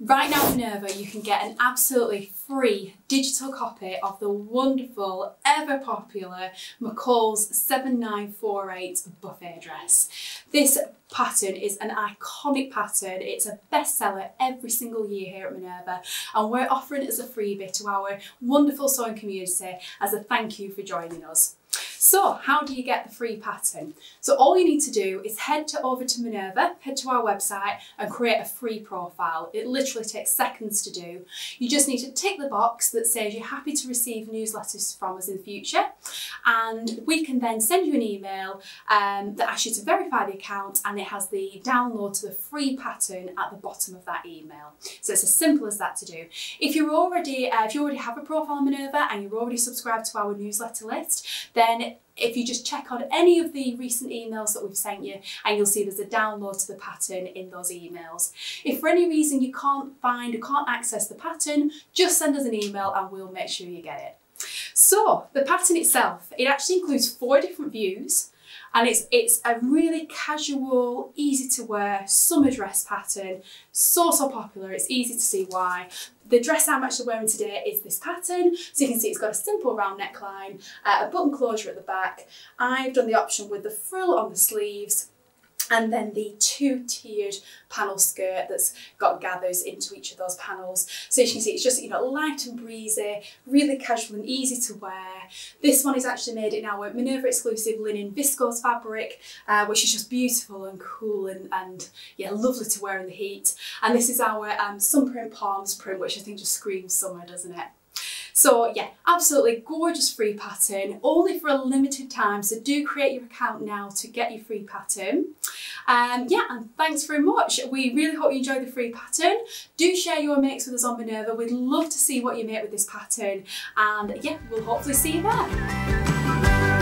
Right now at Minerva, you can get an absolutely free digital copy of the wonderful, ever popular McCall's 7948 buffet dress. This pattern is an iconic pattern. It's a bestseller every single year here at Minerva, and we're offering it as a freebie to our wonderful sewing community as a thank you for joining us. So how do you get the free pattern? So all you need to do is head over to Minerva, head to our website and create a free profile. It literally takes seconds to do. You just need to tick the box that says you're happy to receive newsletters from us in the future, and we can then send you an email that asks you to verify the account, and it has the download to the free pattern at the bottom of that email. So it's as simple as that to do. If you already have a profile on Minerva and you're already subscribed to our newsletter list, then if you just check on any of the recent emails that we've sent you, and you'll see there's a download to the pattern in those emails. If for any reason you can't find or can't access the pattern, just send us an email and we'll make sure you get it. So the pattern itself, it actually includes 4 different views, and it's a really casual, easy to wear summer dress pattern. So popular, it's easy to see why. The dress I'm actually wearing today is this pattern, so you can see it's got a simple round neckline, a button closure at the back. I've done the option with the frill on the sleeves, and then the 2-tiered panel skirt that's got gathers into each of those panels. So as you can see, it's just, you know, light and breezy, really casual and easy to wear. This one is actually made in our Minerva exclusive linen viscose fabric, which is just beautiful and cool and yeah, lovely to wear in the heat. And this is our sun print palms print, which I think just screams summer, doesn't it? So yeah, absolutely gorgeous free pattern, only for a limited time, so do create your account now to get your free pattern. Yeah, and thanks very much. We really hope you enjoyed the free pattern. Do share your makes with us on Minerva. We'd love to see what you make with this pattern, and yeah, we'll hopefully see you there.